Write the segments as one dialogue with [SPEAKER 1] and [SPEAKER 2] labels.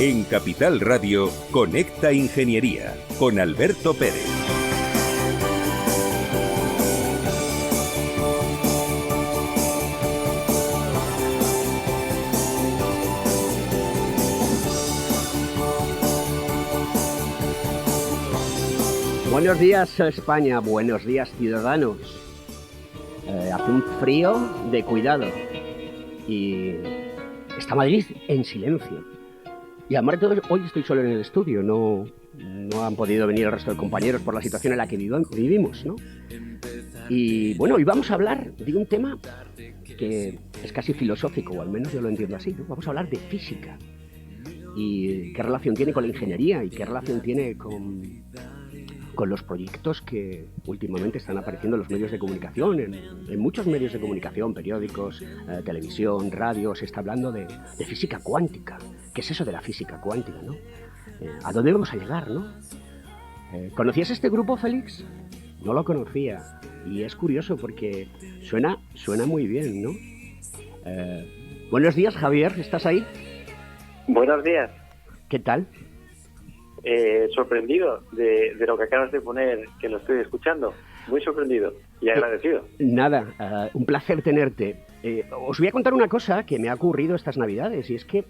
[SPEAKER 1] En Capital Radio, Conecta Ingeniería, con Alberto Pérez.
[SPEAKER 2] Buenos días, España. Buenos días, ciudadanos. Hace un frío de cuidado y está Madrid en silencio. Y además de todo, hoy estoy solo en el estudio. No han podido venir el resto de compañeros por la situación en la que vivimos, ¿no? Y bueno, hoy vamos a hablar de un tema que es casi filosófico, o al menos yo lo entiendo así, ¿no? Vamos a hablar de física. Y qué relación tiene con la ingeniería y qué relación tiene con los proyectos que últimamente están apareciendo en los medios de comunicación, en muchos medios de comunicación, periódicos, televisión, radio. Se está hablando de física cuántica. ¿Qué es eso de la física cuántica, no? ¿A dónde vamos a llegar, no? ¿Conocías este grupo, Félix? No lo conocía. Y es curioso porque suena muy bien, ¿no? Buenos días, Javier. ¿Estás ahí?
[SPEAKER 3] Buenos días.
[SPEAKER 2] ¿Qué tal?
[SPEAKER 3] Sorprendido de lo que acabas de poner, que lo estoy escuchando. Muy sorprendido y agradecido.
[SPEAKER 2] Nada, un placer tenerte. Os voy a contar una cosa que me ha ocurrido estas Navidades, y es que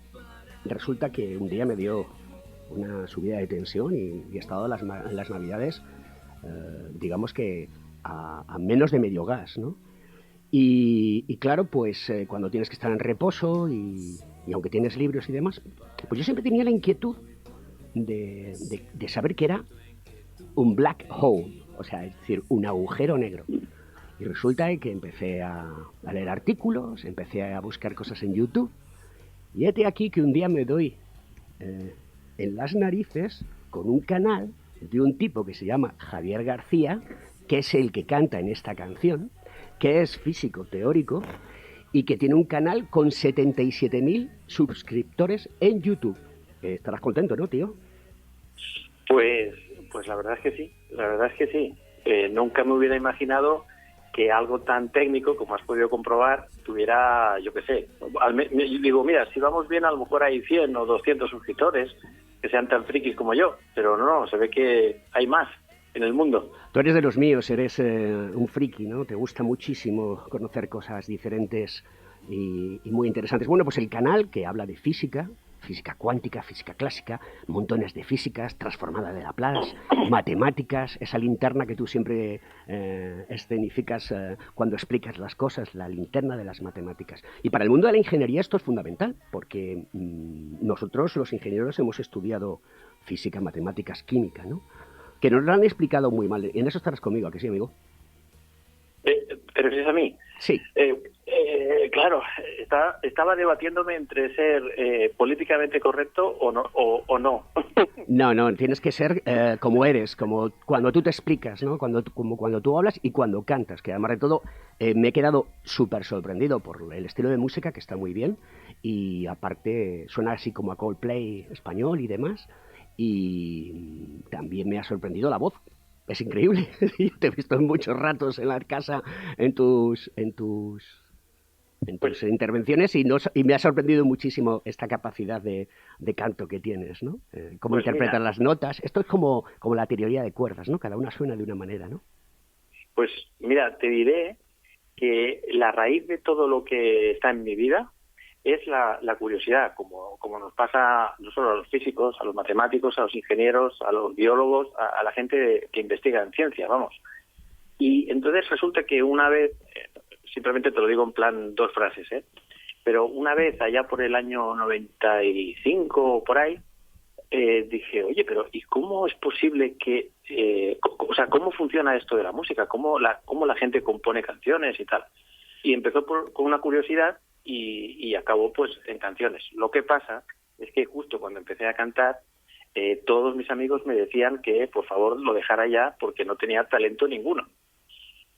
[SPEAKER 2] resulta que un día me dio una subida de tensión y he estado en las Navidades, digamos que a menos de medio gas, ¿no? Y claro, pues cuando tienes que estar en reposo y aunque tienes libros y demás, pues yo siempre tenía la inquietud de saber qué era un black hole, o sea, es decir, un agujero negro. Y resulta que empecé a leer artículos, empecé a buscar cosas en YouTube, y hete aquí que un día me doy en las narices con un canal de un tipo que se llama Javier García, que es el que canta en esta canción, que es físico teórico y que tiene un canal con 77.000 suscriptores en YouTube. Estarás contento, ¿no, tío?
[SPEAKER 3] Pues la verdad es que sí. Nunca me hubiera imaginado que algo tan técnico, como has podido comprobar, tuviera, yo qué sé, digo, mira, si vamos bien, a lo mejor hay 100 o 200 suscriptores que sean tan frikis como yo, pero no, se ve que hay más en el mundo.
[SPEAKER 2] Tú eres de los míos, eres un friki, ¿no? Te gusta muchísimo conocer cosas diferentes y muy interesantes. Bueno, pues el canal que habla de física cuántica, física clásica, montones de físicas, transformada de Laplace, matemáticas, esa linterna que tú siempre escenificas cuando explicas las cosas, la linterna de las matemáticas. Y para el mundo de la ingeniería esto es fundamental, porque nosotros los ingenieros hemos estudiado física, matemáticas, química, ¿no? Que nos lo han explicado muy mal. En eso estarás conmigo, ¿a que sí, amigo?
[SPEAKER 3] ¿Te refieres a mí?
[SPEAKER 2] Sí.
[SPEAKER 3] Claro, estaba debatiéndome entre ser políticamente correcto o no.
[SPEAKER 2] No, tienes que ser como eres, como cuando tú te explicas, ¿no? Como cuando tú hablas y cuando cantas, que además de todo me he quedado súper sorprendido por el estilo de música, que está muy bien, y aparte suena así como a Coldplay español y demás, y también me ha sorprendido la voz. Es increíble. Yo te he visto en muchos ratos en la casa, en tus intervenciones, y me ha sorprendido muchísimo esta capacidad de canto que tienes, ¿no? Cómo
[SPEAKER 3] Pues
[SPEAKER 2] interpretas
[SPEAKER 3] mira,
[SPEAKER 2] las notas. Esto es como la teoría de cuerdas, ¿no? Cada una suena de una manera, ¿no?
[SPEAKER 3] Pues mira, te diré que la raíz de todo lo que está en mi vida es la curiosidad, como nos pasa no solo a los físicos, a los matemáticos, a los ingenieros, a los biólogos, a la gente que investiga en ciencia, vamos. Y entonces resulta que una vez, simplemente te lo digo en plan 2 frases, pero una vez allá por el año 95 o por ahí, dije, oye, pero ¿y cómo es posible que, cómo funciona esto de la música? ¿Cómo la gente compone canciones y tal? Y empezó con una curiosidad y acabó pues en canciones. Lo que pasa es que justo cuando empecé a cantar, todos mis amigos me decían que por favor lo dejara ya porque no tenía talento ninguno.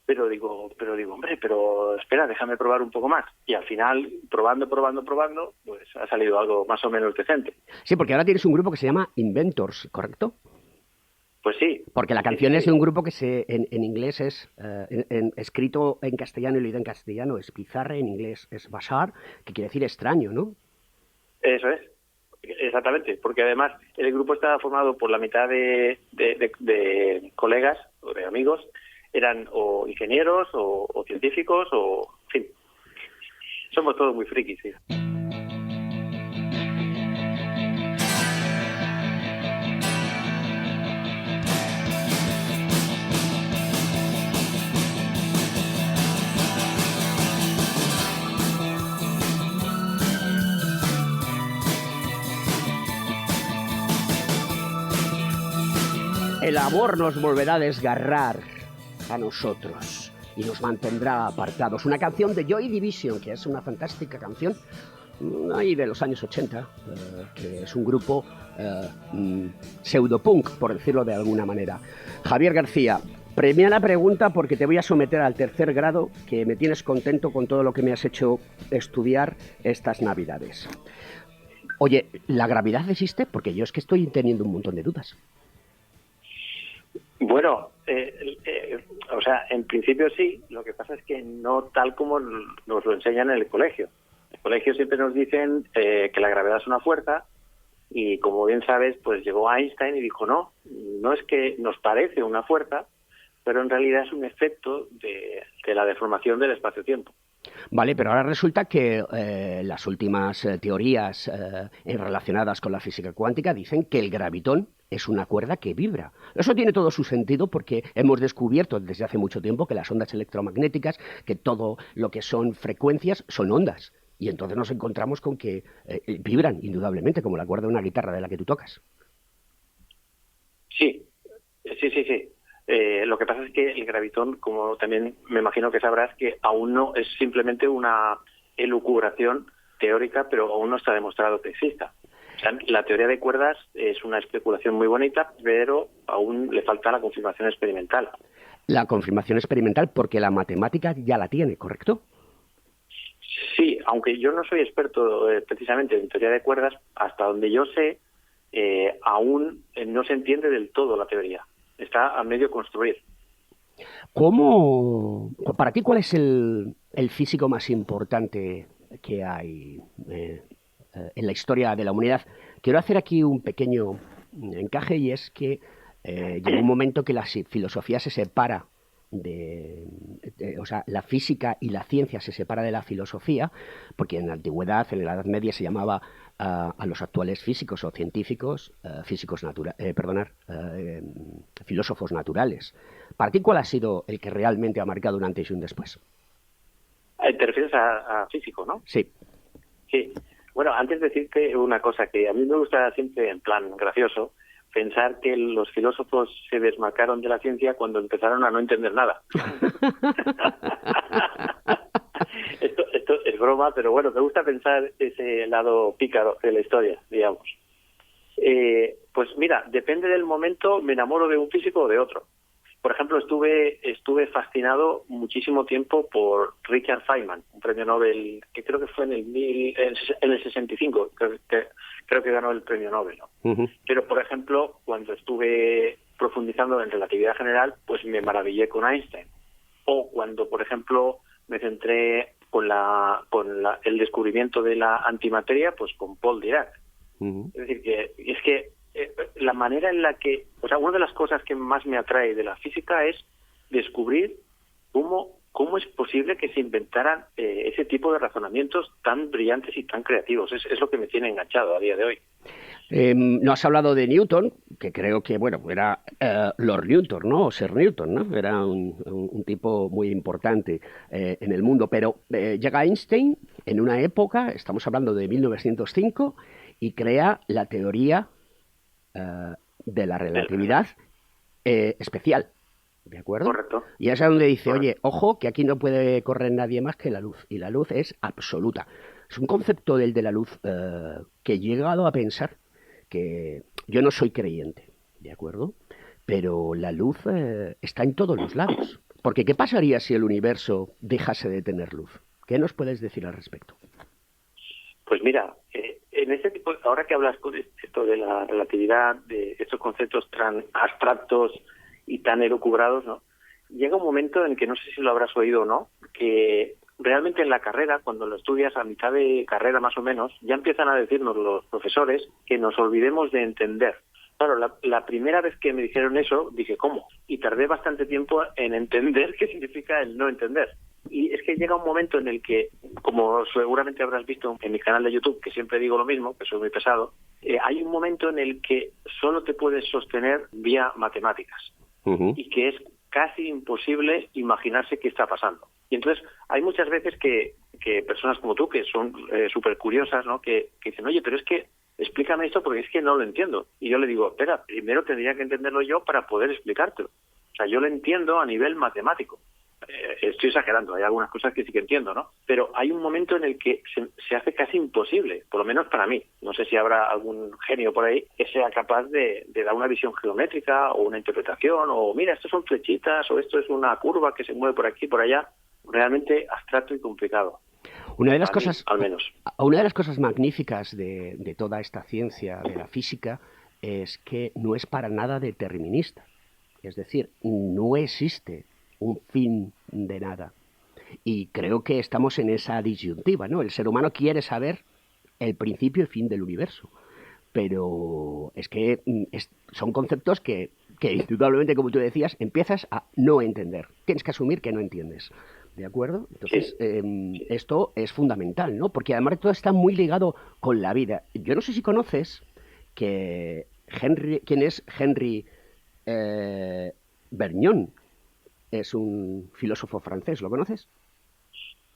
[SPEAKER 3] Pero digo, hombre, pero espera, déjame probar un poco más. Y al final, probando, pues ha salido algo más o menos decente.
[SPEAKER 2] Sí, porque ahora tienes un grupo que se llama Inventors, ¿correcto?
[SPEAKER 3] Pues sí.
[SPEAKER 2] Porque la canción es de un grupo que en inglés es, escrito en castellano y leído en castellano, es Pizarre, en inglés es Bashar, que quiere decir extraño, ¿no?
[SPEAKER 3] Eso es. exactamente, porque además el grupo estaba formado por la mitad de colegas o de amigos, eran o ingenieros o científicos o, en fin, somos todos muy frikis, sí.
[SPEAKER 2] El amor nos volverá a desgarrar a nosotros y nos mantendrá apartados. Una canción de Joy Division, que es una fantástica canción ahí de los años 80, que es un grupo pseudopunk, por decirlo de alguna manera. Javier García, premia la pregunta porque te voy a someter al tercer grado, que me tienes contento con todo lo que me has hecho estudiar estas Navidades. Oye, ¿la gravedad existe? Porque yo es que estoy teniendo un montón de dudas.
[SPEAKER 3] Bueno, o sea, en principio sí, lo que pasa es que no tal como nos lo enseñan en el colegio. En el colegio siempre nos dicen que la gravedad es una fuerza y, como bien sabes, pues llegó Einstein y dijo no es que nos parece una fuerza, pero en realidad es un efecto de la deformación del espacio-tiempo.
[SPEAKER 2] Vale, pero ahora resulta que las últimas teorías relacionadas con la física cuántica dicen que el gravitón es una cuerda que vibra. Eso tiene todo su sentido porque hemos descubierto desde hace mucho tiempo que las ondas electromagnéticas, que todo lo que son frecuencias son ondas. Y entonces nos encontramos con que vibran, indudablemente, como la cuerda de una guitarra de la que tú tocas.
[SPEAKER 3] Sí. Lo que pasa es que el gravitón, como también me imagino que sabrás, que aún no es simplemente una elucubración teórica, pero aún no está demostrado que exista. O sea, la teoría de cuerdas es una especulación muy bonita, pero aún le falta la confirmación experimental.
[SPEAKER 2] La confirmación experimental porque la matemática ya la tiene, ¿correcto?
[SPEAKER 3] Sí, aunque yo no soy experto precisamente en teoría de cuerdas, hasta donde yo sé, aún no se entiende del todo la teoría. Está a medio construir.
[SPEAKER 2] Para ti, cuál es el físico más importante que hay en la historia de la humanidad? Quiero hacer aquí un pequeño encaje, y es que llegó un momento que la filosofía se separa o sea, la física y la ciencia se separa de la filosofía, porque en la antigüedad, en la Edad Media, se llamaba a los actuales físicos o científicos filósofos naturales. ¿Para ti cuál ha sido el que realmente ha marcado un antes y un después?
[SPEAKER 3] Te refieres a físico, ¿no?
[SPEAKER 2] Sí.
[SPEAKER 3] Sí. Bueno, antes de decirte una cosa que a mí me gusta siempre, en plan gracioso, pensar que los filósofos se desmarcaron de la ciencia cuando empezaron a no entender nada. Esto es broma, pero bueno, me gusta pensar ese lado pícaro de la historia, digamos. Pues mira, depende del momento, me enamoro de un físico o de otro. Por ejemplo, estuve fascinado muchísimo tiempo por Richard Feynman, un premio Nobel que creo que fue en el 65, creo que ganó el premio Nobel, ¿no? Uh-huh. Pero, por ejemplo, cuando estuve profundizando en relatividad general, pues me maravillé con Einstein. O cuando, por ejemplo, me centré con el descubrimiento de la antimateria, pues con Paul Dirac. Uh-huh. Es decir, que la manera en la que, o sea, una de las cosas que más me atrae de la física es descubrir cómo es posible que se inventaran ese tipo de razonamientos tan brillantes y tan creativos. Es lo que me tiene enganchado a día de hoy.
[SPEAKER 2] No has hablado de Newton, que creo que, bueno, era Lord Newton, ¿no? O Sir Newton, ¿no? Era un tipo muy importante en el mundo, pero llega Einstein en una época, estamos hablando de 1905, y crea la teoría de la relatividad especial, ¿de acuerdo?
[SPEAKER 3] Correcto.
[SPEAKER 2] Y es donde dice, oye, ojo, que aquí no puede correr nadie más que la luz, y la luz es absoluta. Es un concepto del de la luz que he llegado a pensar que yo no soy creyente, ¿de acuerdo? Pero la luz está en todos los lados. Porque ¿qué pasaría si el universo dejase de tener luz? ¿Qué nos puedes decir al respecto?
[SPEAKER 3] Pues mira, en este tipo, ahora que hablas con esto de la relatividad, de estos conceptos tan abstractos y tan elucubrados, ¿no? Llega un momento en que, no sé si lo habrás oído o no, que realmente en la carrera, cuando lo estudias a mitad de carrera más o menos, ya empiezan a decirnos los profesores que nos olvidemos de entender. Claro, la primera vez que me dijeron eso, dije, ¿cómo? Y tardé bastante tiempo en entender qué significa el no entender. Y es que llega un momento en el que, como seguramente habrás visto en mi canal de YouTube, que siempre digo lo mismo, que soy muy pesado, hay un momento en el que solo te puedes sostener vía matemáticas. Y que es casi imposible imaginarse qué está pasando. Y entonces hay muchas veces que personas como tú, que son súper curiosas, ¿no? Que dicen, oye, pero es que explícame esto porque es que no lo entiendo. Y yo le digo, espera, primero tendría que entenderlo yo para poder explicártelo. O sea, yo lo entiendo a nivel matemático. Estoy exagerando, hay algunas cosas que sí que entiendo, ¿no? Pero hay un momento en el que se hace casi imposible, por lo menos para mí. No sé si habrá algún genio por ahí que sea capaz de dar una visión geométrica o una interpretación, o mira, esto son flechitas, o esto es una curva que se mueve por aquí y por allá. Realmente abstracto y complicado.
[SPEAKER 2] Una de las cosas,
[SPEAKER 3] al menos.
[SPEAKER 2] Una de las cosas magníficas de toda esta ciencia de la física es que no es para nada determinista. Es decir, no existe un fin de nada. Y creo que estamos en esa disyuntiva, ¿no? El ser humano quiere saber el principio y fin del universo. Pero es que son conceptos que indudablemente, como tú decías, empiezas a no entender. Tienes que asumir que no entiendes. ¿De acuerdo? Entonces, esto es fundamental, ¿no? Porque además todo está muy ligado con la vida. Yo no sé si conoces que ¿quién es Henry Bergson? Es un filósofo francés, ¿lo conoces?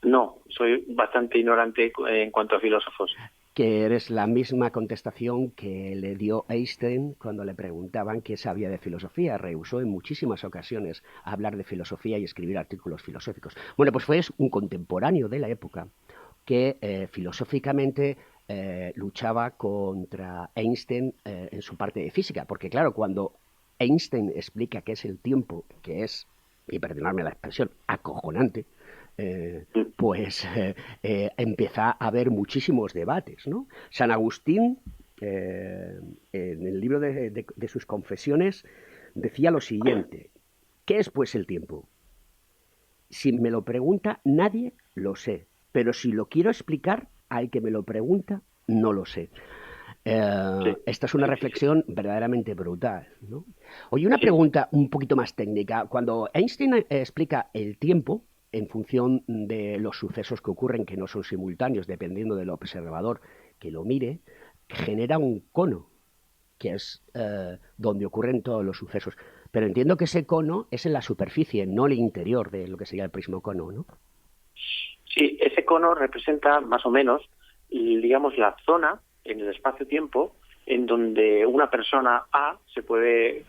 [SPEAKER 3] No, soy bastante ignorante en cuanto a filósofos.
[SPEAKER 2] Que eres la misma contestación que le dio Einstein cuando le preguntaban qué sabía de filosofía. Rehusó en muchísimas ocasiones hablar de filosofía y escribir artículos filosóficos. Bueno, pues fue un contemporáneo de la época que filosóficamente luchaba contra Einstein en su parte de física. Porque claro, cuando Einstein explica qué es el tiempo, que es, y perdonadme la expresión, acojonante, pues empieza a haber muchísimos debates, ¿no? San Agustín, en el libro de sus confesiones, decía lo siguiente: ¿qué es pues el tiempo? Si me lo pregunta nadie, lo sé, pero si lo quiero explicar al que me lo pregunta, no lo sé. Esta es una reflexión verdaderamente brutal, ¿no? Oye, una pregunta un poquito más técnica. Cuando Einstein explica el tiempo en función de los sucesos que ocurren, que no son simultáneos, dependiendo del observador que lo mire, genera un cono, que es donde ocurren todos los sucesos. Pero entiendo que ese cono es en la superficie, no el interior de lo que sería el prismocono, ¿no?
[SPEAKER 3] Sí, ese cono representa más o menos, digamos, la zona en el espacio-tiempo en donde una persona A se puede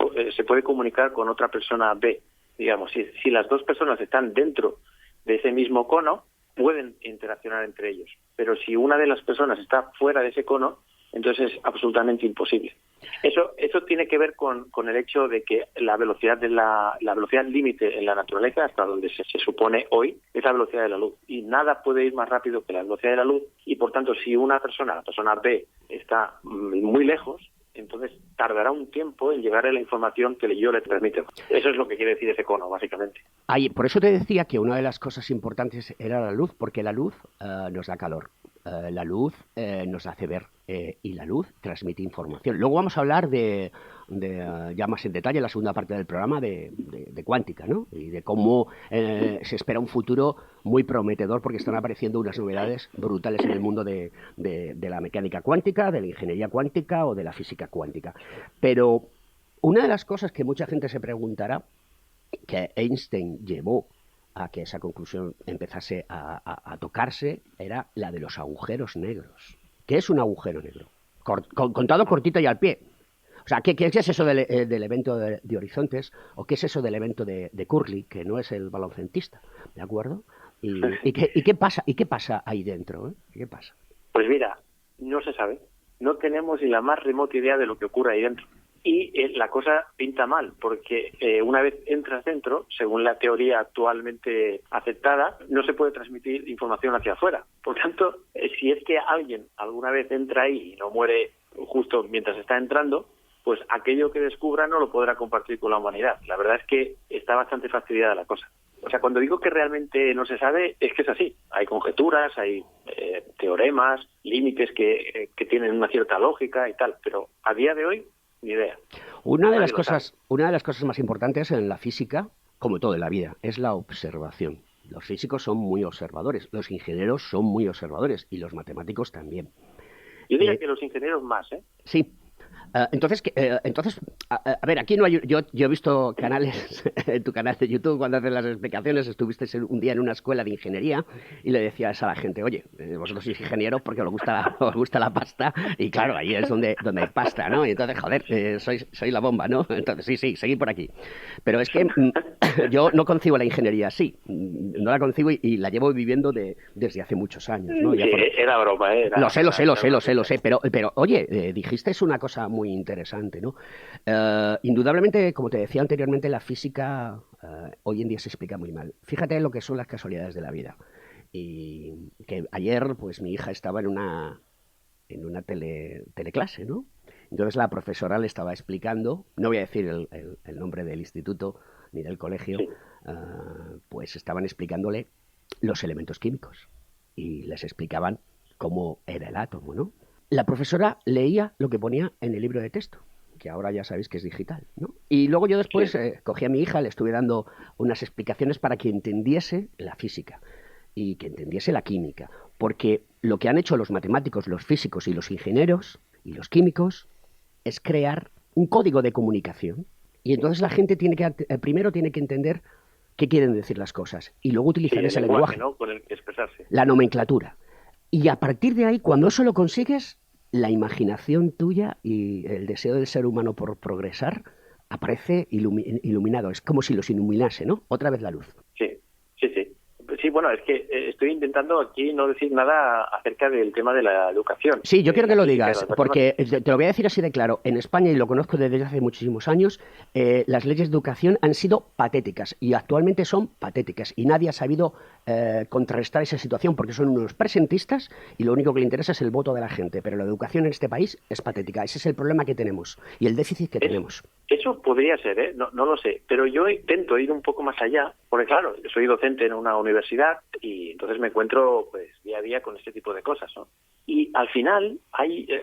[SPEAKER 3] comunicar con otra persona B. Digamos, si las dos personas están dentro de ese mismo cono, pueden interaccionar entre ellos. Pero si una de las personas está fuera de ese cono, entonces es absolutamente imposible. Eso tiene que ver con el hecho de que la velocidad la velocidad límite en la naturaleza, hasta donde se supone hoy, es la velocidad de la luz. Y nada puede ir más rápido que la velocidad de la luz. Y por tanto, si la persona B, está muy lejos, entonces tardará un tiempo en llegar a la información que yo le transmito. Eso es lo que quiere decir ese cono, básicamente.
[SPEAKER 2] Por eso te decía que una de las cosas importantes era la luz, porque la luz nos da calor. La luz nos hace ver y la luz transmite información. Luego vamos a hablar de ya más en detalle en la segunda parte del programa de cuántica, ¿no? Y de cómo se espera un futuro muy prometedor, porque están apareciendo unas novedades brutales en el mundo de la mecánica cuántica, de la ingeniería cuántica o de la física cuántica. Pero una de las cosas que mucha gente se preguntará, que Einstein llevó a que esa conclusión empezase a tocarse, era la de los agujeros negros. ¿Qué es un agujero negro? Contado cortito y al pie. O sea, ¿qué es eso del evento de horizontes? ¿O qué es eso del evento de Curly, que no es el baloncestista? ¿De acuerdo? ¿Y qué pasa ahí dentro? ¿Qué pasa?
[SPEAKER 3] Pues mira, no se sabe. No tenemos ni la más remota idea de lo que ocurre ahí dentro. Y la cosa pinta mal, porque una vez entras dentro, según la teoría actualmente aceptada, no se puede transmitir información hacia afuera. Por tanto, si es que alguien alguna vez entra ahí y no muere justo mientras está entrando, pues aquello que descubra no lo podrá compartir con la humanidad. La verdad es que está bastante fastidiada la cosa. O sea, cuando digo que realmente no se sabe, es que es así. Hay conjeturas, hay teoremas, límites que tienen una cierta lógica y tal, pero a día de hoy, ni idea.
[SPEAKER 2] Una de las cosas más importantes en la física, como todo en la vida, es la observación. Los físicos son muy observadores, los ingenieros son muy observadores y los matemáticos también.
[SPEAKER 3] Yo diría que los ingenieros más, ¿eh?
[SPEAKER 2] Sí. Entonces, a ver, aquí no hay... Yo he visto canales, en tu canal de YouTube, cuando haces las explicaciones, estuviste un día en una escuela de ingeniería y le decías a la gente, oye, vosotros sois ingenieros porque os gusta la pasta, y claro, ahí es donde hay pasta, ¿no? Y entonces, joder, sois la bomba, ¿no? Entonces, sí, seguid por aquí. Pero es que yo no concibo la ingeniería así, no la concibo y la llevo viviendo desde hace muchos años, ¿no?
[SPEAKER 3] Sí, era broma, ¿eh?
[SPEAKER 2] Lo sé, pero oye, dijiste una cosa muy interesante, ¿no? Indudablemente, como te decía anteriormente, la física hoy en día se explica muy mal. Fíjate lo que son las casualidades de la vida. Y que ayer, pues mi hija estaba en una teleclase, ¿no? Entonces la profesora le estaba explicando, no voy a decir el nombre del instituto ni del colegio,
[SPEAKER 3] sí.
[SPEAKER 2] Pues estaban explicándole los elementos químicos y les explicaban cómo era el átomo, ¿no? La profesora leía lo que ponía en el libro de texto, que ahora ya sabéis que es digital, ¿no? Y luego yo después cogí a mi hija, le estuve dando unas explicaciones para que entendiese la física y que entendiese la química, porque lo que han hecho los matemáticos, los físicos y los ingenieros y los químicos es crear un código de comunicación. Y entonces la gente primero tiene que entender qué quieren decir las cosas y luego utilizar ese lenguaje,
[SPEAKER 3] ¿no? Con el que expresarse.
[SPEAKER 2] La nomenclatura. Y a partir de ahí, cuando eso lo consigues, la imaginación tuya y el deseo del ser humano por progresar aparece iluminado. Es como si los iluminase, ¿no? Otra vez la luz.
[SPEAKER 3] Sí. Sí, bueno, es que estoy intentando aquí no decir nada acerca del tema de la educación.
[SPEAKER 2] Sí, yo quiero que lo digas, porque te lo voy a decir así de claro. En España, y lo conozco desde hace muchísimos años, las leyes de educación han sido patéticas y actualmente son patéticas y nadie ha sabido contrarrestar esa situación porque son unos presentistas y lo único que le interesa es el voto de la gente. Pero la educación en este país es patética. Ese es el problema que tenemos y el déficit que tenemos.
[SPEAKER 3] Eso podría ser, ¿eh? No lo sé, pero yo intento ir un poco más allá, porque claro, yo soy docente en una universidad y entonces me encuentro pues día a día con este tipo de cosas, ¿no? Y al final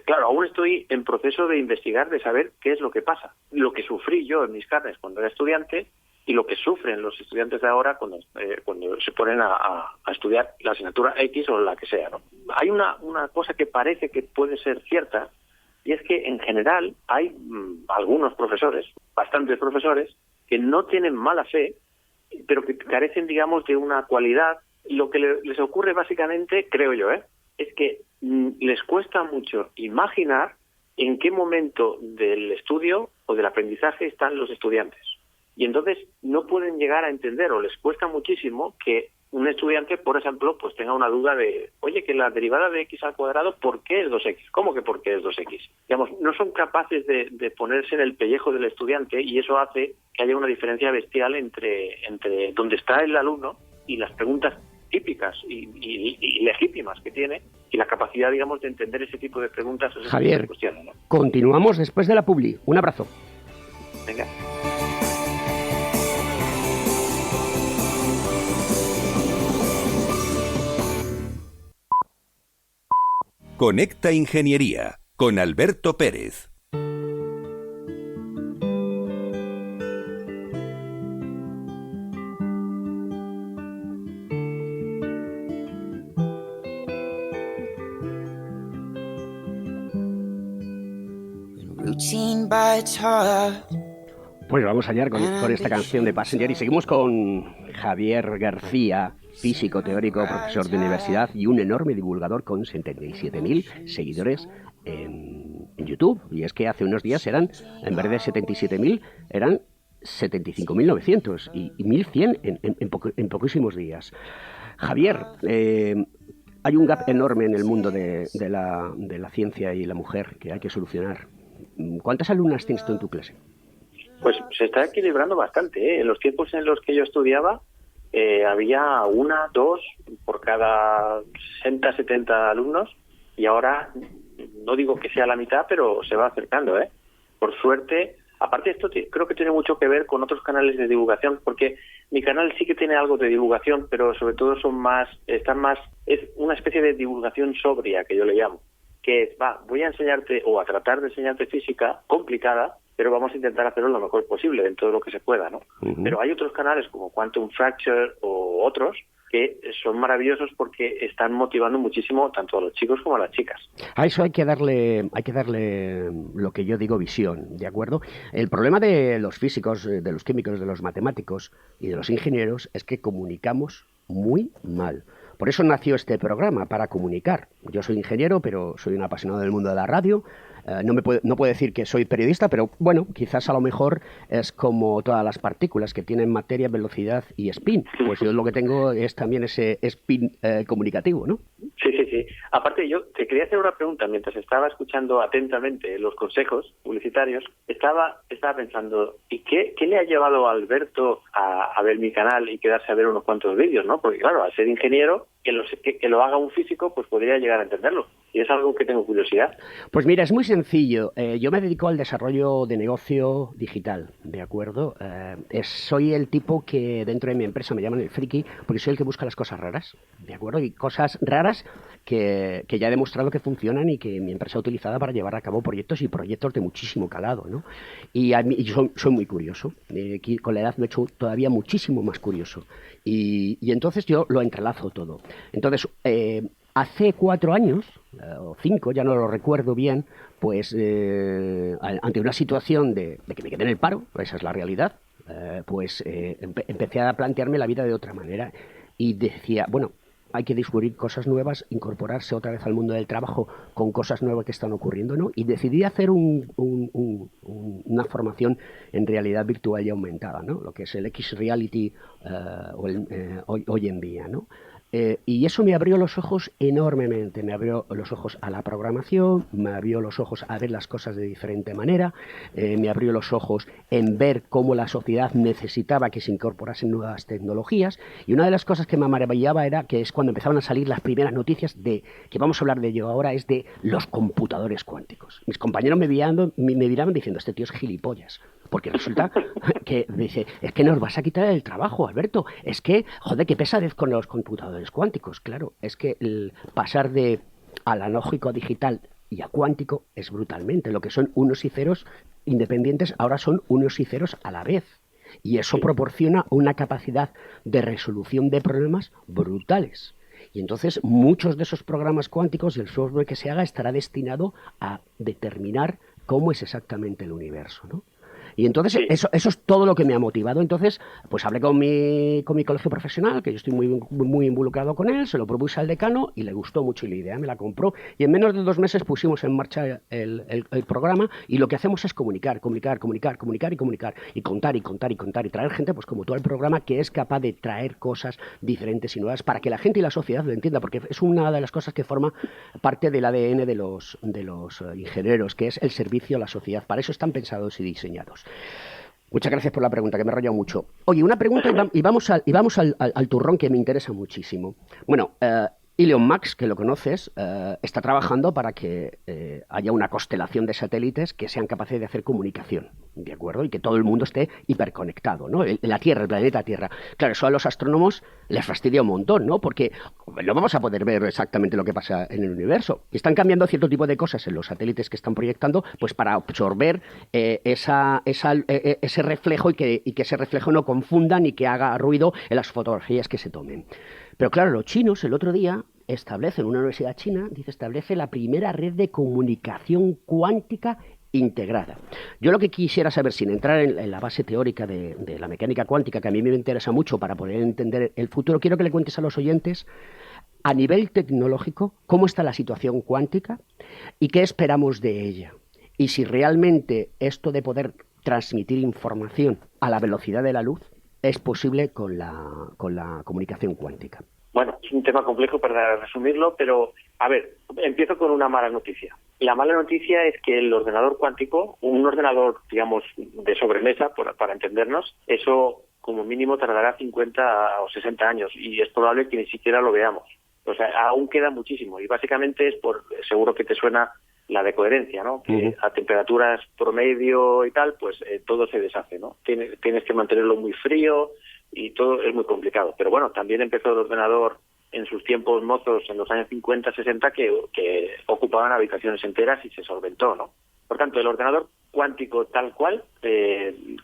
[SPEAKER 3] claro, aún estoy en proceso de investigar, de saber qué es lo que pasa, lo que sufrí yo en mis carnes cuando era estudiante y lo que sufren los estudiantes de ahora cuando se ponen a estudiar la asignatura X o la que sea, ¿no? Hay una cosa que parece que puede ser cierta, y es que en general hay algunos profesores, bastantes profesores, que no tienen mala fe, pero que carecen, digamos, de una cualidad. Lo que les ocurre básicamente, creo yo, es que les cuesta mucho imaginar en qué momento del estudio o del aprendizaje están los estudiantes. Y entonces no pueden llegar a entender, o les cuesta muchísimo que un estudiante, por ejemplo, pues tenga una duda de, oye, que la derivada de x al cuadrado, ¿por qué es 2x? ¿Cómo que por qué es 2x? Digamos, no son capaces de ponerse en el pellejo del estudiante y eso hace que haya una diferencia bestial entre donde está el alumno y las preguntas típicas y legítimas que tiene y la capacidad, digamos, de entender ese tipo de preguntas o ese
[SPEAKER 2] Javier,
[SPEAKER 3] tipo de cuestiones, ¿no?
[SPEAKER 2] Continuamos después de la publi. Un abrazo.
[SPEAKER 3] Venga.
[SPEAKER 1] Conecta Ingeniería con Alberto Pérez.
[SPEAKER 2] Pues vamos allá con esta canción de Passenger y seguimos con Javier García, físico teórico, profesor de universidad y un enorme divulgador con 77.000 seguidores en YouTube. Y es que hace unos días en vez de 77.000, eran 75.900 y 1.100 en poquísimos días. Javier, hay un gap enorme en el mundo de la ciencia y la mujer que hay que solucionar. ¿Cuántas alumnas tienes tú en tu clase?
[SPEAKER 3] Pues se está equilibrando bastante, ¿eh? En los tiempos en los que yo estudiaba había 1, 2 por cada 60, 70 alumnos y ahora no digo que sea la mitad, pero se va acercando, Por suerte, aparte esto creo que tiene mucho que ver con otros canales de divulgación porque Mi canal sí que tiene algo de divulgación, pero sobre todo es una especie de divulgación sobria, que yo le llamo, que es, voy a enseñarte o a tratar de enseñarte física complicada, pero vamos a intentar hacerlo lo mejor posible dentro de lo que se pueda, ¿no? Pero hay otros canales como Quantum Fracture o otros que son maravillosos porque están motivando muchísimo tanto a los chicos como a las chicas.
[SPEAKER 2] A eso hay que darle lo que yo digo visión, ¿de acuerdo? El problema de los físicos, de los químicos, de los matemáticos y de los ingenieros es que comunicamos muy mal. Por eso nació este programa, para comunicar. Yo soy ingeniero, pero soy un apasionado del mundo de la radio. No puedo decir que soy periodista, pero bueno, quizás a lo mejor es como todas las partículas que tienen materia, velocidad y spin. Pues yo lo que tengo es también ese spin comunicativo, ¿no?
[SPEAKER 3] Sí. Aparte, yo te quería hacer una pregunta. Mientras estaba escuchando atentamente los consejos publicitarios, estaba pensando, ¿y qué le ha llevado a Alberto a ver mi canal y quedarse a ver unos cuantos vídeos, ¿no? Porque claro, al ser ingeniero, que lo haga un físico, pues podría llegar a entenderlo. Y es algo que tengo curiosidad.
[SPEAKER 2] Pues mira, es muy sencillo. Yo me dedico al desarrollo de negocio digital, ¿de acuerdo? Soy el tipo que dentro de mi empresa me llaman el friki, porque soy el que busca las cosas raras, ¿de acuerdo? Y cosas raras que ya he demostrado que funcionan y que mi empresa ha utilizado para llevar a cabo proyectos de muchísimo calado, ¿no? Y yo soy muy curioso. Con la edad me he hecho todavía muchísimo más curioso. Y entonces yo lo entrelazo todo. Entonces, hace 4 años, o 5, ya no lo recuerdo bien, pues ante una situación de que me quedé en el paro, esa es la realidad, empecé a plantearme la vida de otra manera y decía, bueno, hay que descubrir cosas nuevas, incorporarse otra vez al mundo del trabajo con cosas nuevas que están ocurriendo, ¿no? Y decidí hacer una formación en realidad virtual y aumentada, ¿no? Lo que es el X-Reality hoy en día, ¿no? Y eso me abrió los ojos enormemente, me abrió los ojos a la programación, me abrió los ojos a ver las cosas de diferente manera, me abrió los ojos en ver cómo la sociedad necesitaba que se incorporasen nuevas tecnologías, y una de las cosas que me maravillaba era que es cuando empezaban a salir las primeras noticias que vamos a hablar de ello ahora, es de los computadores cuánticos. Mis compañeros me miraban diciendo, este tío es gilipollas. Porque resulta que dice, es que nos vas a quitar el trabajo, Alberto. Es que, joder, qué pesadez con los computadores cuánticos. Claro, es que el pasar de analógico a digital y a cuántico es brutalmente. Lo que son unos y ceros independientes ahora son unos y ceros a la vez. Y eso proporciona una capacidad de resolución de problemas brutales. Y entonces muchos de esos programas cuánticos y el software que se haga estará destinado a determinar cómo es exactamente el universo, ¿no? Y entonces eso es todo lo que me ha motivado. Entonces, pues hablé con mi colegio profesional, que yo estoy muy involucrado con él, se lo propuse al decano y le gustó mucho y la idea me la compró. Y en menos de 2 meses pusimos en marcha el programa, y lo que hacemos es comunicar y contar y traer gente, pues como tú, al programa, que es capaz de traer cosas diferentes y nuevas para que la gente y la sociedad lo entienda, porque es una de las cosas que forma parte del ADN de los ingenieros, que es el servicio a la sociedad. Para eso están pensados y diseñados. Muchas gracias por la pregunta, que me he enrollado mucho. Oye, una pregunta y vamos al turrón, que me interesa muchísimo. Bueno, Elon Musk, que lo conoces, está trabajando para que haya una constelación de satélites que sean capaces de hacer comunicación, ¿de acuerdo? Y que todo el mundo esté hiperconectado, ¿no? La Tierra, el planeta Tierra. Claro, eso a los astrónomos les fastidia un montón, ¿no? Porque no vamos a poder ver exactamente lo que pasa en el universo. Y están cambiando cierto tipo de cosas en los satélites que están proyectando, pues para absorber ese reflejo y que ese reflejo no confunda ni que haga ruido en las fotografías que se tomen. Pero claro, los chinos el otro día establecen, una universidad china, establece la primera red de comunicación cuántica integrada. Yo lo que quisiera saber, sin entrar en la base teórica de la mecánica cuántica, que a mí me interesa mucho para poder entender el futuro, quiero que le cuentes a los oyentes, a nivel tecnológico, cómo está la situación cuántica y qué esperamos de ella. Y si realmente esto de poder transmitir información a la velocidad de la luz es posible con la comunicación cuántica.
[SPEAKER 3] Bueno, es un tema complejo para resumirlo, pero a ver, empiezo con una mala noticia. La mala noticia es que el ordenador cuántico, un ordenador, digamos, de sobremesa, para entendernos, eso como mínimo tardará 50 o 60 años y es probable que ni siquiera lo veamos. O sea, aún queda muchísimo y básicamente es seguro que te suena la decoherencia, ¿no? Que a temperaturas promedio y tal, pues todo se deshace, ¿no? Tienes que mantenerlo muy frío, y todo es muy complicado. Pero bueno, también empezó el ordenador en sus tiempos mozos, en los años 50, 60, que ocupaban habitaciones enteras y se solventó, ¿no? Por tanto, el ordenador cuántico tal cual,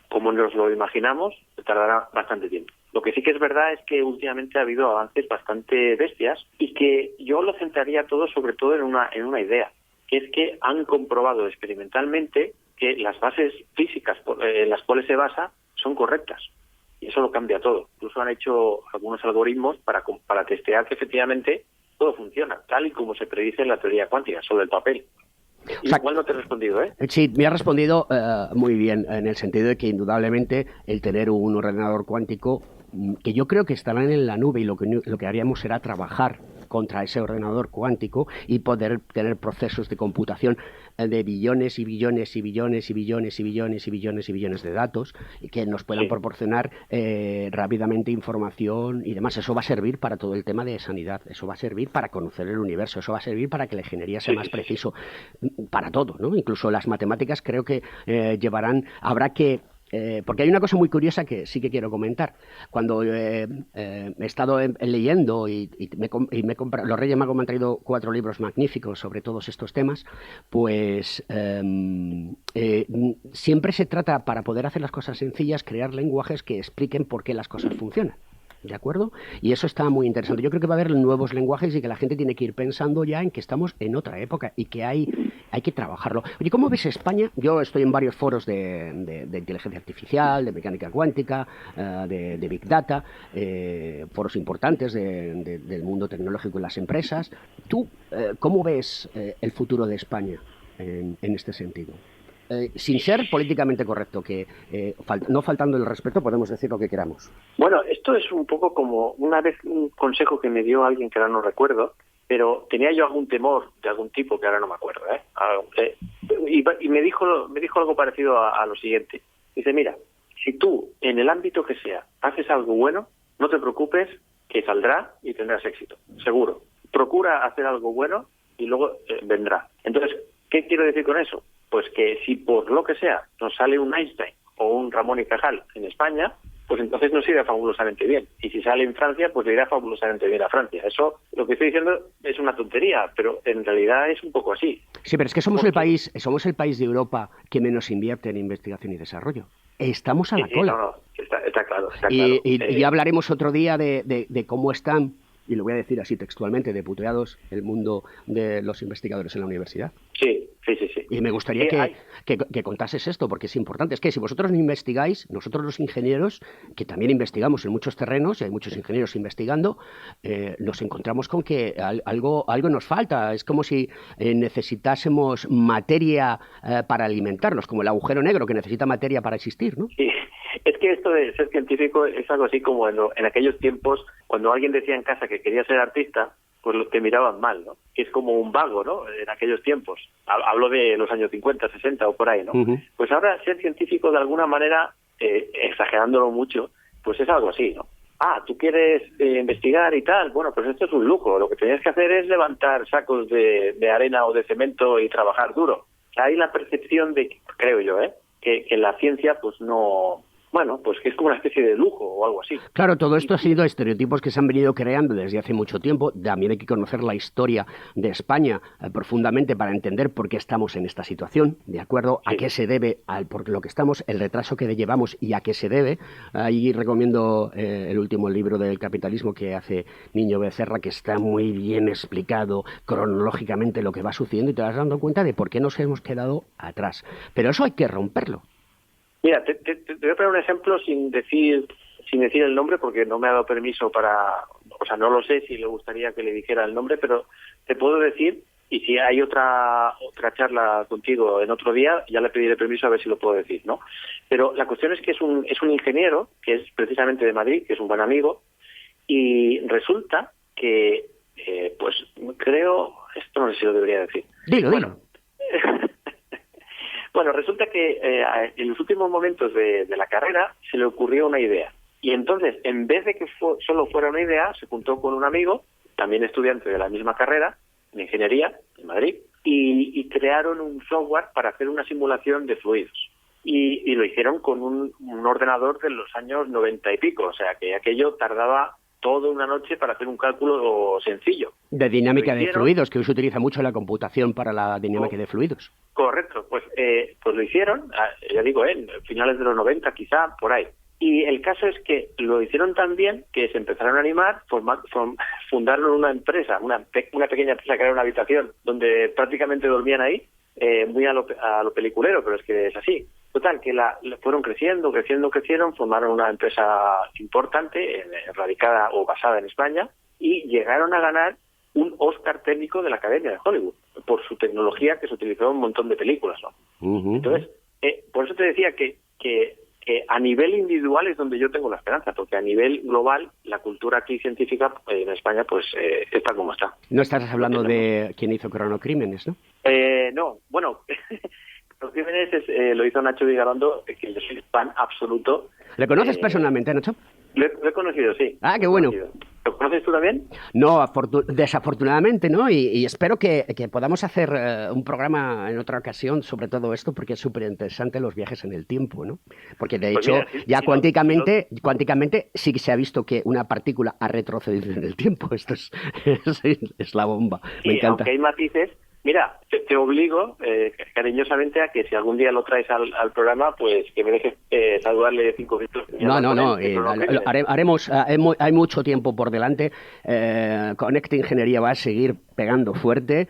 [SPEAKER 3] como nos lo imaginamos, tardará bastante tiempo. Lo que sí que es verdad es que últimamente ha habido avances bastante bestias y que yo lo centraría todo sobre todo en una idea, que es que han comprobado experimentalmente que las bases físicas en las cuales se basa son correctas. Y eso lo cambia todo. Incluso han hecho algunos algoritmos para testear que efectivamente todo funciona, tal y como se predice en la teoría cuántica, sobre el papel. Igual no te he respondido, ¿eh?
[SPEAKER 2] Sí, me ha respondido muy bien, en el sentido de que indudablemente el tener un ordenador cuántico, que yo creo que estarán en la nube, y lo que haríamos será trabajar contra ese ordenador cuántico y poder tener procesos de computación de billones y billones y billones y billones y billones y billones y billones de datos y que nos puedan proporcionar rápidamente información y demás. Eso va a servir para todo el tema de sanidad, eso va a servir para conocer el universo, eso va a servir para que la ingeniería sea más preciso, para todo, ¿no? Incluso las matemáticas creo que habrá que... porque hay una cosa muy curiosa que sí que quiero comentar. Cuando he estado leyendo y me he comprado, los Reyes Magos me han traído 4 libros magníficos sobre todos estos temas, pues siempre se trata, para poder hacer las cosas sencillas, crear lenguajes que expliquen por qué las cosas funcionan. ¿De acuerdo? Y eso está muy interesante. Yo creo que va a haber nuevos lenguajes y que la gente tiene que ir pensando ya en que estamos en otra época y que hay que trabajarlo. Oye, ¿cómo ves España? Yo estoy en varios foros de inteligencia artificial, de mecánica cuántica, de Big Data, foros importantes del mundo tecnológico y las empresas. ¿Tú cómo ves el futuro de España en este sentido? Sin ser políticamente correcto, que no faltando el respeto podemos decir lo que queramos.
[SPEAKER 3] Bueno, esto es un poco como una vez un consejo que me dio alguien que ahora no recuerdo, pero tenía yo algún temor de algún tipo que ahora no me acuerdo, y me dijo algo parecido a lo siguiente. Dice, mira, si tú en el ámbito que sea haces algo bueno, no te preocupes, que saldrá y tendrás éxito, seguro. Procura hacer algo bueno y luego vendrá. Entonces, ¿qué quiero decir con eso? Pues que si por lo que sea nos sale un Einstein o un Ramón y Cajal en España, pues entonces nos irá fabulosamente bien. Y si sale en Francia, pues le irá fabulosamente bien a Francia. Eso, lo que estoy diciendo es una tontería, pero en realidad es un poco así.
[SPEAKER 2] Sí, pero es que somos el país de Europa que menos invierte en investigación y desarrollo. Estamos a la cola.
[SPEAKER 3] No, está claro.
[SPEAKER 2] Y ya hablaremos otro día de cómo están, y lo voy a decir así textualmente, de puteados el mundo de los investigadores en la universidad.
[SPEAKER 3] Sí.
[SPEAKER 2] Y me gustaría que contases esto, porque es importante. Es que si vosotros no investigáis, nosotros los ingenieros, que también investigamos en muchos terrenos, y hay muchos ingenieros investigando, nos encontramos con que algo nos falta. Es como si necesitásemos materia para alimentarnos, como el agujero negro que necesita materia para existir, ¿no?
[SPEAKER 3] Sí. Es que esto de ser científico es algo así como en aquellos tiempos, cuando alguien decía en casa que quería ser artista, pues los te miraban mal, ¿no? Que es como un vago, ¿no? En aquellos tiempos. Hablo de los años 50, 60 o por ahí, ¿no? Uh-huh. Pues ahora ser científico de alguna manera, exagerándolo mucho, pues es algo así, ¿no? ¿Tú quieres investigar y tal? Bueno, pues esto es un lujo. Lo que tenías que hacer es levantar sacos de arena o de cemento y trabajar duro. Hay la percepción de, creo yo, que la ciencia pues no... Bueno, pues que es como una especie de lujo o algo así.
[SPEAKER 2] Claro, todo esto ha sido estereotipos que se han venido creando desde hace mucho tiempo. También hay que conocer la historia de España profundamente para entender por qué estamos en esta situación, ¿de acuerdo? Sí. A qué se debe, por lo que estamos, el retraso que llevamos y a qué se debe. Ahí recomiendo el último libro del capitalismo que hace Niño Becerra, que está muy bien explicado cronológicamente lo que va sucediendo y te vas dando cuenta de por qué nos hemos quedado atrás. Pero eso hay que romperlo.
[SPEAKER 3] Mira, te voy a poner un ejemplo sin decir el nombre porque no me ha dado permiso no lo sé si le gustaría que le dijera el nombre, pero te puedo decir, y si hay otra charla contigo en otro día, ya le pediré permiso a ver si lo puedo decir, ¿no? Pero la cuestión es que es un ingeniero que es precisamente de Madrid, que es un buen amigo, y resulta que, pues creo, esto no sé si lo debería decir.
[SPEAKER 2] Dilo.
[SPEAKER 3] Bueno, resulta que en los últimos momentos de la carrera se le ocurrió una idea. Y entonces, en vez de que solo fuera una idea, se juntó con un amigo, también estudiante de la misma carrera, de ingeniería, en Madrid, y crearon un software para hacer una simulación de fluidos. y lo hicieron con un ordenador de los años 90 y pico, o sea que aquello tardaba toda una noche para hacer un cálculo sencillo.
[SPEAKER 2] De dinámica de fluidos, que hoy se utiliza mucho en la computación para la dinámica de fluidos.
[SPEAKER 3] Correcto, pues lo hicieron, ya digo, en finales de los 90 quizá, por ahí. Y el caso es que lo hicieron tan bien que se empezaron a animar, fundaron una empresa, una pequeña empresa que era una habitación donde prácticamente dormían ahí, muy a lo peliculero, pero es que es así. Total, que fueron creciendo, formaron una empresa importante, radicada o basada en España, y llegaron a ganar un Oscar técnico de la Academia de Hollywood, por su tecnología que se utilizó en un montón de películas, ¿no? Uh-huh. Entonces, por eso te decía que a nivel individual es donde yo tengo la esperanza, porque a nivel global la cultura aquí científica en España pues está como está.
[SPEAKER 2] No estás hablando de quién hizo Cronocrímenes, ¿no?
[SPEAKER 3] No, bueno, Cronocrímenes lo hizo Nacho Vigalondo, que yo soy fan absoluto.
[SPEAKER 2] ¿Le conoces personalmente, Nacho?
[SPEAKER 3] Lo he conocido, sí.
[SPEAKER 2] Ah, qué bueno.
[SPEAKER 3] ¿Lo conoces tú también?
[SPEAKER 2] No, desafortunadamente, ¿no? Y espero que podamos hacer un programa en otra ocasión sobre todo esto, porque es súper interesante los viajes en el tiempo, ¿no? Porque de hecho, mira, ya cuánticamente sí que se ha visto que una partícula ha retrocedido en el tiempo. Esto es la bomba. Me encanta.
[SPEAKER 3] Aunque hay matices. Mira, te obligo cariñosamente a que si algún día lo traes al programa, pues que me dejes saludarle 5 minutos.
[SPEAKER 2] No. Haremos, hay mucho tiempo por delante. Conecta Ingeniería va a seguir pegando fuerte.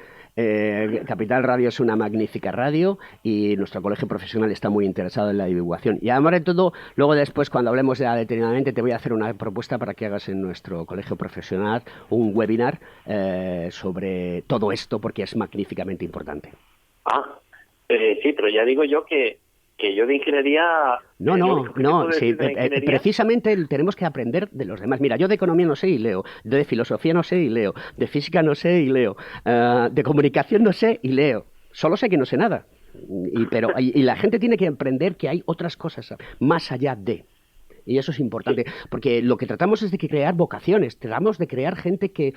[SPEAKER 2] Capital Radio es una magnífica radio y nuestro colegio profesional está muy interesado en la divulgación. Y además de todo, luego después, cuando hablemos ya detenidamente, te voy a hacer una propuesta para que hagas en nuestro colegio profesional un webinar sobre todo esto, porque es magníficamente importante.
[SPEAKER 3] Sí, pero ya digo yo que yo de ingeniería...
[SPEAKER 2] Precisamente tenemos que aprender de los demás. Mira, yo de economía no sé y leo, de filosofía no sé y leo, de física no sé y leo, de comunicación no sé y leo. Solo sé que no sé nada. Y la gente tiene que aprender que hay otras cosas más allá de. Y eso es importante, porque lo que tratamos es de crear vocaciones, tratamos de crear gente que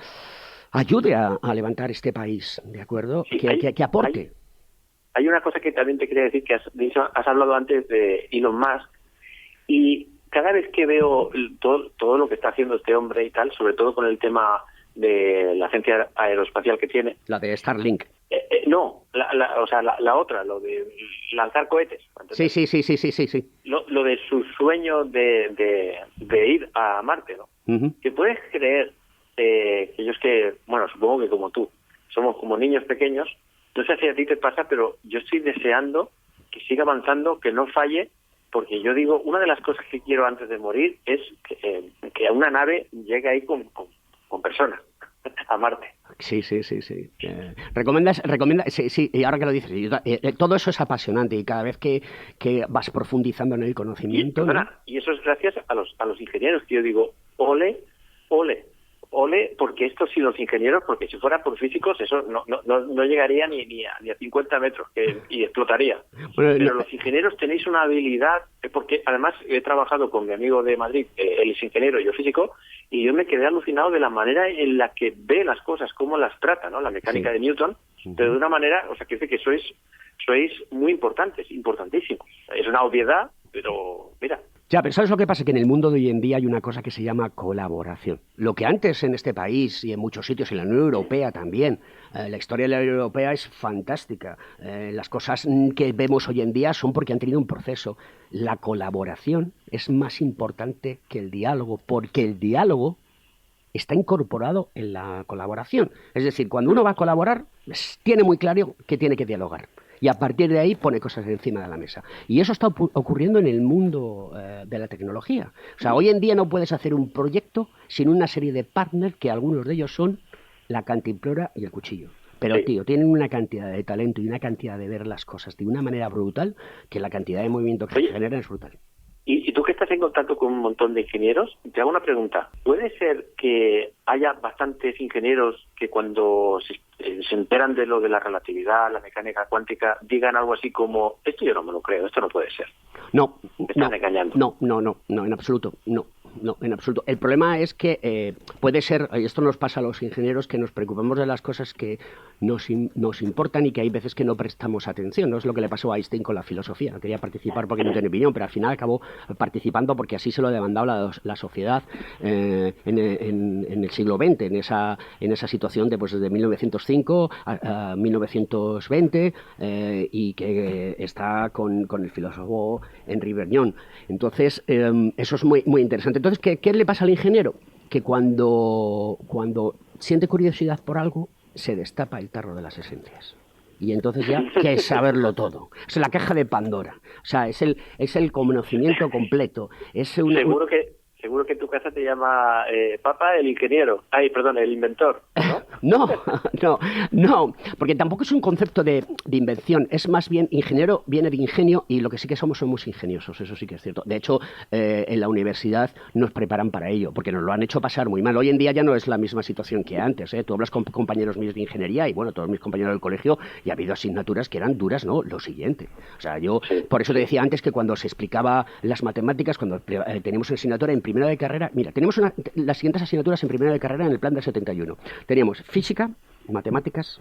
[SPEAKER 2] ayude a levantar este país, ¿de acuerdo? Sí, que aporte.
[SPEAKER 3] Hay una cosa que también te quería decir, que has hablado antes de Elon Musk, y cada vez que veo todo lo que está haciendo este hombre y tal, sobre todo con el tema de la agencia aeroespacial que tiene...
[SPEAKER 2] La de Starlink.
[SPEAKER 3] No, la otra, lo de lanzar cohetes.
[SPEAKER 2] Sí.
[SPEAKER 3] Lo de su sueño de ir a Marte, ¿no? Uh-huh. ¿Te puedes creer que yo es que, bueno, supongo que como tú, somos como niños pequeños? No sé si a ti te pasa, pero yo estoy deseando que siga avanzando, que no falle, porque yo digo, una de las cosas que quiero antes de morir es que una nave llegue ahí con personas a Marte.
[SPEAKER 2] Sí. ¿Recomiendas? Sí, y ahora que lo dices, todo eso es apasionante y cada vez que vas profundizando en el conocimiento...
[SPEAKER 3] Y eso es gracias a los ingenieros, que yo digo, ole, porque estos sí los ingenieros, porque si fuera por físicos eso no llegaría ni a 50 metros y explotaría. Pero los ingenieros tenéis una habilidad, porque además he trabajado con mi amigo de Madrid, él es ingeniero y yo físico, y yo me quedé alucinado de la manera en la que ve las cosas, cómo las trata, ¿no? La mecánica de Newton, pero de una manera, o sea, que dice que sois muy importantes, importantísimos. Es una obviedad, pero mira...
[SPEAKER 2] Ya, pero ¿sabes lo que pasa? Que en el mundo de hoy en día hay una cosa que se llama colaboración. Lo que antes en este país y en muchos sitios, en la Unión Europea también, la historia de la Unión Europea es fantástica. Las cosas que vemos hoy en día son porque han tenido un proceso. La colaboración es más importante que el diálogo, porque el diálogo está incorporado en la colaboración. Es decir, cuando uno va a colaborar, tiene muy claro que tiene que dialogar. Y a partir de ahí pone cosas encima de la mesa. Y eso está ocurriendo en el mundo de la tecnología. O sea, hoy en día no puedes hacer un proyecto sin una serie de partners que algunos de ellos son la cantimplora y el cuchillo. Pero, tío, tienen una cantidad de talento y una cantidad de ver las cosas de una manera brutal que la cantidad de movimiento que se genera es brutal.
[SPEAKER 3] Y tú que estás en contacto con un montón de ingenieros, te hago una pregunta. ¿Puede ser que haya bastantes ingenieros que cuando se enteran de lo de la relatividad, la mecánica cuántica, digan algo así como, esto yo no me lo creo, esto no puede ser?
[SPEAKER 2] No.
[SPEAKER 3] Me están engañando.
[SPEAKER 2] No, en absoluto, no. no, en absoluto. El problema es que puede ser, y esto nos pasa a los ingenieros, que nos preocupamos de las cosas que nos importan y que hay veces que no prestamos atención. No es lo que le pasó a Einstein con la filosofía. No quería participar porque no tenía opinión, pero al final acabó participando porque así se lo demandaba la sociedad en el siglo XX, en esa situación de, pues, desde 1905 a 1920, y que está con el filósofo Henri Vergniaud. Entonces, eso es muy, muy interesante. Entonces, ¿qué le pasa al ingeniero? Que cuando siente curiosidad por algo, se destapa el tarro de las esencias. Y entonces ya quiere saberlo todo. Es la caja de Pandora. O sea, es el conocimiento completo.
[SPEAKER 3] Seguro que en tu casa te llama Papa el ingeniero. Ay, perdón, el inventor, ¿no?
[SPEAKER 2] No, porque tampoco es un concepto de invención. Es más bien, ingeniero viene de ingenio, y lo que sí que somos ingeniosos, eso sí que es cierto. De hecho, en la universidad nos preparan para ello, porque nos lo han hecho pasar muy mal. Hoy en día ya no es la misma situación que antes, ¿eh? Tú hablas con compañeros míos de ingeniería y, bueno, todos mis compañeros del colegio, y ha habido asignaturas que eran duras, ¿no? Lo siguiente. O sea, por eso te decía antes que cuando se explicaba las matemáticas, cuando teníamos una asignatura en primero de carrera, mira, tenemos las siguientes asignaturas en primero de carrera en el plan del 71. Teníamos física, matemáticas,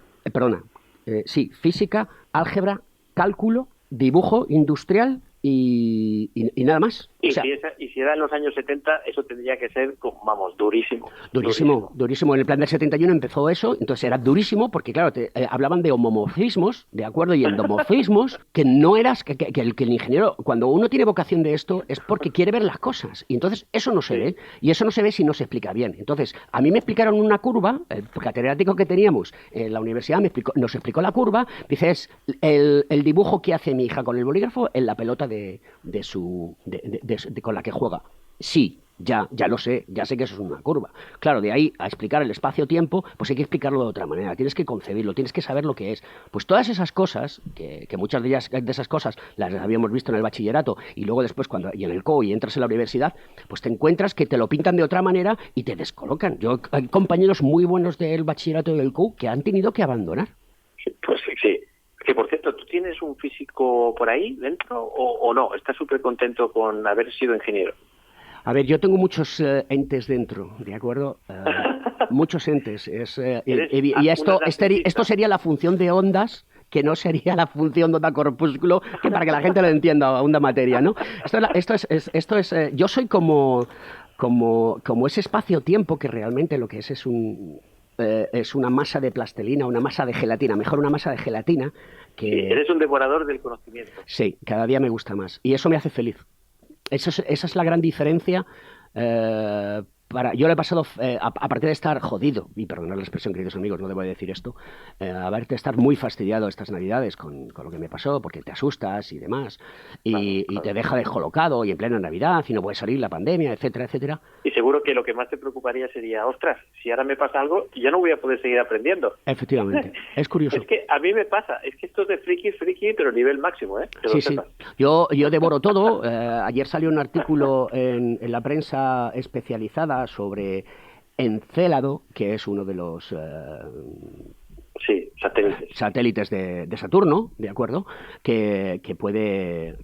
[SPEAKER 2] física, álgebra, cálculo, dibujo industrial y nada más.
[SPEAKER 3] Y si era en los años 70, eso tendría que ser, vamos, durísimo.
[SPEAKER 2] Durísimo. En el plan del 71 empezó eso, entonces era durísimo porque, claro, hablaban de homomorfismos, ¿de acuerdo? Y endomorfismos, que no eras... Que el ingeniero, cuando uno tiene vocación de esto, es porque quiere ver las cosas. Y entonces eso no se ve. Y eso no se ve si no se explica bien. Entonces, a mí me explicaron una curva, el catedrático que teníamos en la universidad nos explicó la curva. Dice, es el dibujo que hace mi hija con el bolígrafo en la pelota con la que juega. Sí, ya lo sé, ya sé que eso es una curva. Claro, de ahí a explicar el espacio-tiempo, pues hay que explicarlo de otra manera. Tienes que concebirlo, tienes que saber lo que es. Pues todas esas cosas, que muchas de esas cosas las habíamos visto en el bachillerato, y luego después y en el COU y entras en la universidad, pues te encuentras que te lo pintan de otra manera y te descolocan. Hay compañeros muy buenos del bachillerato y del COU que han tenido que abandonar.
[SPEAKER 3] Pues sí. Que, por cierto, ¿tú tienes un físico por ahí dentro o no? ¿Estás súper contento con haber sido ingeniero?
[SPEAKER 2] A ver, yo tengo muchos entes dentro, ¿de acuerdo? Muchos entes. Y esto sería la función de ondas, que no sería la función de onda corpúsculo, que para que la gente lo entienda, onda materia, ¿no? Yo soy como ese espacio-tiempo, que realmente lo que es una masa de plastelina, una masa de gelatina, mejor una masa de gelatina que...
[SPEAKER 3] Sí, eres un devorador del conocimiento.
[SPEAKER 2] Sí, cada día me gusta más y eso me hace feliz. Esa es la gran diferencia. Yo le he pasado, aparte de estar jodido, y perdonad la expresión, queridos amigos, no debo decir esto, de estar muy fastidiado estas Navidades con lo que me pasó, porque te asustas y demás, y te deja descolocado, y en plena Navidad, y no puedes salir, la pandemia, etcétera, etcétera.
[SPEAKER 3] Y seguro que lo que más te preocuparía sería, ostras, si ahora me pasa algo, ya no voy a poder seguir aprendiendo.
[SPEAKER 2] Efectivamente, es curioso.
[SPEAKER 3] Es que a mí me pasa, es que esto es de friki, pero a nivel máximo, ¿eh?
[SPEAKER 2] Sí. Yo devoro todo. Ayer salió un artículo en la prensa especializada sobre Encélado, que es uno de los satélites de Saturno, ¿de acuerdo? Que puede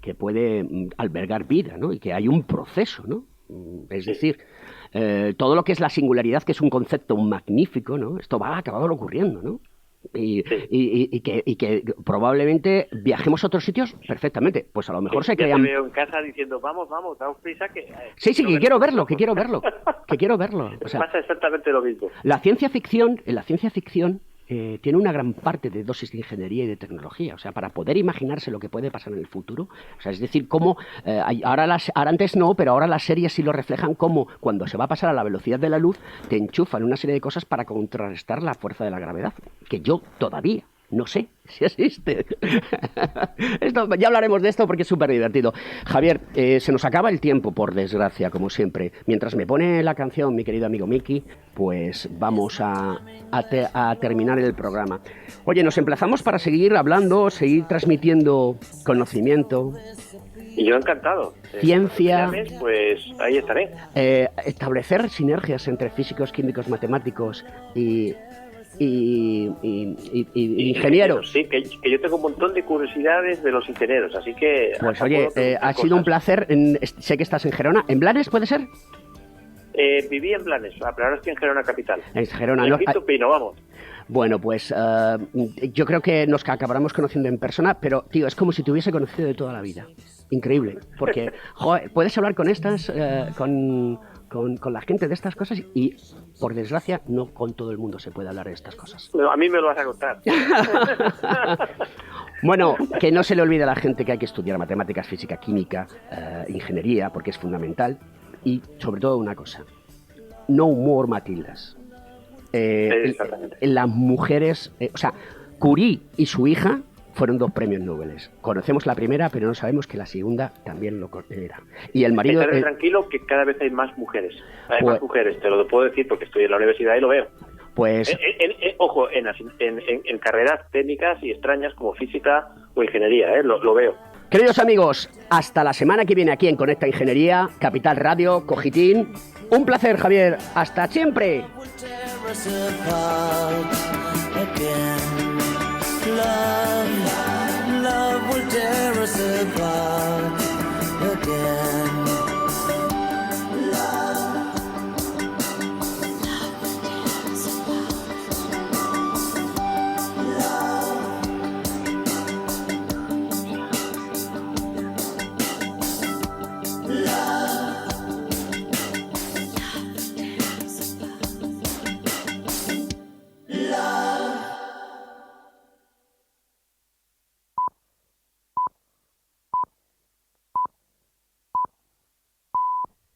[SPEAKER 2] albergar vida, ¿no? Y que hay un proceso, ¿no? Es decir, todo lo que es la singularidad, que es un concepto magnífico, ¿no? Esto va a acabar ocurriendo, ¿no? Y que probablemente viajemos a otros sitios perfectamente. Pues a lo mejor se crean...
[SPEAKER 3] Yo te veo en casa diciendo, vamos, daos prisa que...
[SPEAKER 2] Sí, que quiero verlo. O sea,
[SPEAKER 3] pasa exactamente lo mismo.
[SPEAKER 2] La ciencia ficción tiene una gran parte de dosis de ingeniería y de tecnología, o sea, para poder imaginarse lo que puede pasar en el futuro. O sea, es decir, cómo ahora antes no, pero ahora las series sí lo reflejan, como cuando se va a pasar a la velocidad de la luz, te enchufan una serie de cosas para contrarrestar la fuerza de la gravedad, que yo todavía no sé si existe. Ya hablaremos de esto porque es súper divertido. Javier, se nos acaba el tiempo, por desgracia, como siempre. Mientras me pone la canción mi querido amigo Miki, pues vamos a terminar el programa. Oye, nos emplazamos para seguir hablando, seguir transmitiendo conocimiento.
[SPEAKER 3] Y yo encantado.
[SPEAKER 2] Ciencia.
[SPEAKER 3] Pues ahí estaré.
[SPEAKER 2] Establecer sinergias entre físicos, químicos, matemáticos y ingenieros.
[SPEAKER 3] Sí, que yo tengo un montón de curiosidades de los ingenieros, así que...
[SPEAKER 2] Pues oye, ha sido un placer. Sé que estás en Gerona. ¿En Blanes puede ser?
[SPEAKER 3] Viví en Blanes, pero ahora estoy en Gerona Capital.
[SPEAKER 2] En Gerona,
[SPEAKER 3] En
[SPEAKER 2] ¿no?
[SPEAKER 3] Quinto Pino, vamos.
[SPEAKER 2] Bueno, pues yo creo que nos acabaremos conociendo en persona, pero, tío, es como si te hubiese conocido de toda la vida. Increíble, porque, joder, puedes hablar con estas, con la gente de estas cosas y, por desgracia, no con todo el mundo se puede hablar de estas cosas.
[SPEAKER 3] No, a mí me lo vas a contar.
[SPEAKER 2] Bueno, que no se le olvide a la gente que hay que estudiar matemáticas, física, química, ingeniería, porque es fundamental. Y, sobre todo, una cosa, no humor, Matildas. Las mujeres, o sea, Curie y su hija fueron 2 premios Nobel. Conocemos la primera, pero no sabemos que la segunda también lo era. Y el marido...
[SPEAKER 3] Estaré tranquilo que cada vez hay más mujeres. Hay más mujeres, te lo puedo decir porque estoy en la universidad y lo veo.
[SPEAKER 2] Pues...
[SPEAKER 3] Ojo, en carreras técnicas y extrañas como física o ingeniería, lo veo.
[SPEAKER 2] Queridos amigos, hasta la semana que viene aquí en Conecta Ingeniería, Capital Radio, Cogitín. Un placer, Javier. Hasta siempre. Love will tear us apart again.